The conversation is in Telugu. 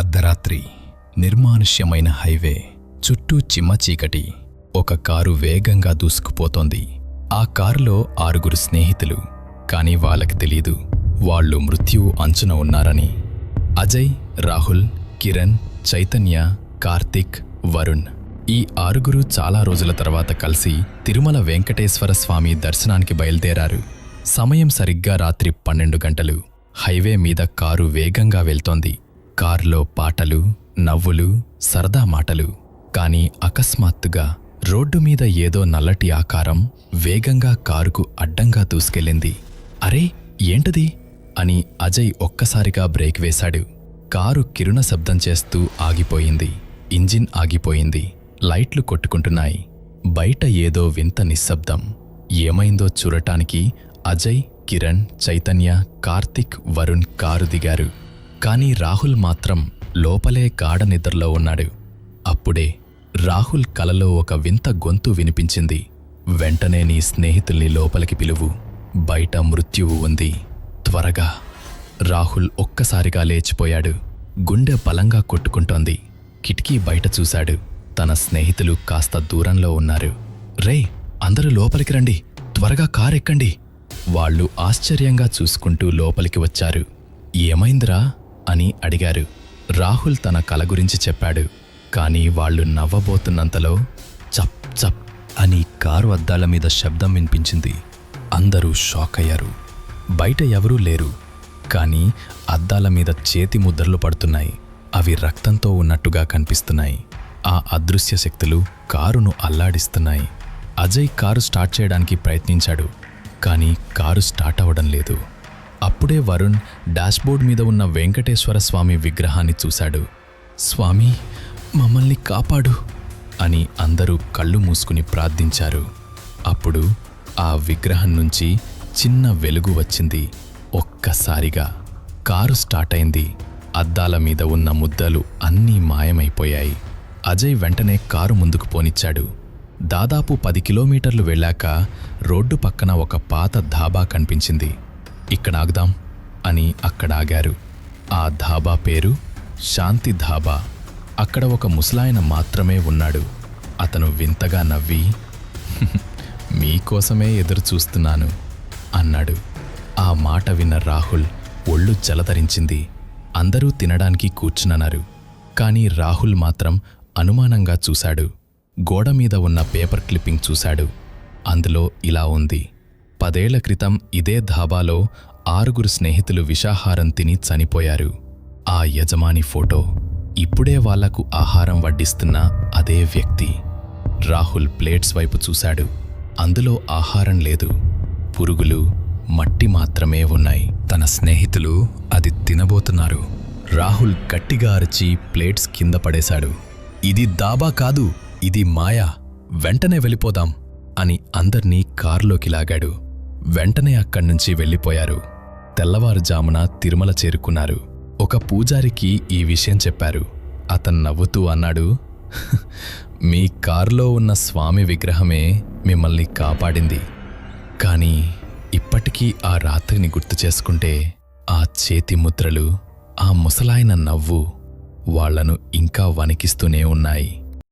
అర్ధరాత్రి నిర్మానుష్యమైన హైవే చుట్టూ చిమ్మచీకటి. ఒక కారు వేగంగా దూసుకుపోతోంది. ఆ కారులో 6 స్నేహితులు. కాని వాళ్ళకి తెలీదు వాళ్ళు మృత్యువు అంచున ఉన్నారని. అజయ్, రాహుల్, కిరణ్, చైతన్య, కార్తిక్, వరుణ్ ఈ 6 చాలా రోజుల తర్వాత కలిసి తిరుమల వెంకటేశ్వర స్వామి దర్శనానికి బయలుదేరారు. సమయం సరిగ్గా రాత్రి 12 గంటలు. హైవే మీద కారు వేగంగా వెళ్తోంది. కారులో పాటలు, నవ్వులు, సరదా మాటలు. కాని అకస్మాత్తుగా రోడ్డు మీద ఏదో నల్లటి ఆకారం వేగంగా కారుకు అడ్డంగా దూసుకెళ్ళింది. అరే, ఏంటది అని అజయ్ ఒక్కసారిగా బ్రేక్ వేశాడు. కారు కిరుణ శబ్దం చేస్తూ ఆగిపోయింది. ఇంజిన్ ఆగిపోయింది. లైట్లు కొట్టుకుంటున్నాయి. బయట ఏదో వింత నిశ్శబ్దం. ఏమైందో చూడటానికి అజయ్, కిరణ్, చైతన్య, కార్తిక్, వరుణ్ కారు దిగారు. కాని రాహుల్ మాత్రం లోపలే గాఢ నిద్రలో ఉన్నాడు. అప్పుడే రాహుల్ కలలో ఒక వింత గొంతు వినిపించింది. వెంటనే నీ స్నేహితుల్ని లోపలికి పిలువు, బయట మృత్యువు ఉంది, త్వరగా. రాహుల్ ఒక్కసారిగా లేచిపోయాడు. గుండె బలంగా కొట్టుకుంటోంది. కిటికీ బయట చూశాడు. తన స్నేహితులు కాస్త దూరంలో ఉన్నారు. రే, అందరూ లోపలికి రండి, త్వరగా కారెక్కండి. వాళ్ళు ఆశ్చర్యంగా చూసుకుంటూ లోపలికి వచ్చారు. ఏమైందిరా అని అడిగారు. రాహుల్ తన కల గురించి చెప్పాడు. కాని వాళ్లు నవ్వబోతున్నంతలో చప్ చప్ అని కారు అద్దాల మీద శబ్దం వినిపించింది. అందరూ షాక్ అయ్యారు. బయట ఎవరూ లేరు. కాని అద్దాల మీద చేతి ముద్రలు పడుతున్నాయి. అవి రక్తంతో ఉన్నట్టుగా కనిపిస్తున్నాయి. ఆ అదృశ్య శక్తులు కారును అల్లాడిస్తున్నాయి. అజయ్ కారు స్టార్ట్ చేయడానికి ప్రయత్నించాడు. కాని కారు స్టార్ట్ అవ్వడం లేదు. అప్పుడే వరుణ్ డాష్బోర్డ్ మీద ఉన్న వెంకటేశ్వర స్వామి విగ్రహాన్ని చూశాడు. స్వామి, మమ్మల్ని కాపాడు అని అందరూ కళ్ళు మూసుకుని ప్రార్థించారు. అప్పుడు ఆ విగ్రహం నుంచి చిన్న వెలుగు వచ్చింది. ఒక్కసారిగా కారు స్టార్ట్ అయింది. అద్దాల మీద ఉన్న ముద్దలు అన్నీ మాయమైపోయాయి. అజయ్ వెంటనే కారు ముందుకు పోనిచ్చాడు. దాదాపు 10 కిలోమీటర్లు వెళ్ళాక రోడ్డు పక్కన ఒక పాత ధాబా కనిపించింది. ఇక్కడ ఆగుదాం అని అక్కడాగారు. ఆ ధాబా పేరు శాంతి ధాబా. అక్కడ ఒక ముసలాయన మాత్రమే ఉన్నాడు. అతను వింతగా నవ్వి, మీకోసమే ఎదురు చూస్తున్నాను అన్నాడు. ఆ మాట విన్న రాహుల్ ఒళ్ళు జలధరించింది. అందరూ తినడానికి కూర్చునన్నారు. కాని రాహుల్ మాత్రం అనుమానంగా చూశాడు. గోడ మీద ఉన్న పేపర్ క్లిప్పింగ్ చూశాడు. అందులో ఇలా ఉంది: 10 ఏళ్ల క్రితం ఇదే ధాబాలో 6 స్నేహితులు విషాహారం తిని చనిపోయారు. ఆ యజమాని ఫోటో. ఇప్పుడే వాళ్లకు ఆహారం వడ్డిస్తున్న అదే వ్యక్తి. రాహుల్ ప్లేట్స్ వైపు చూశాడు. అందులో ఆహారం లేదు. పురుగులు, మట్టి మాత్రమే ఉన్నాయి. తన స్నేహితులు అది తినబోతున్నారు. రాహుల్ గట్టిగా అరిచి ప్లేట్స్ కింద పడేశాడు. ఇది దాబా కాదు, ఇది మాయా, వెంటనే వెళ్ళిపోదాం అని అందర్నీ కారులోకి లాగాడు. వెంటనే అక్కడ్నుంచి వెళ్ళిపోయారు. తెల్లవారుజామున తిరుమల చేరుకున్నారు. ఒక పూజారికి ఈ విషయం చెప్పారు. అతను నవ్వుతూ అన్నాడు, మీ కారులో ఉన్న స్వామి విగ్రహమే మిమ్మల్ని కాపాడింది. కాని ఇప్పటికీ ఆ రాత్రిని గుర్తు చేసుకుంటే ఆ చేతి ముద్రలు, ఆ ముసలాయన నవ్వు వాళ్లను ఇంకా వణికిస్తూనే ఉన్నాయి.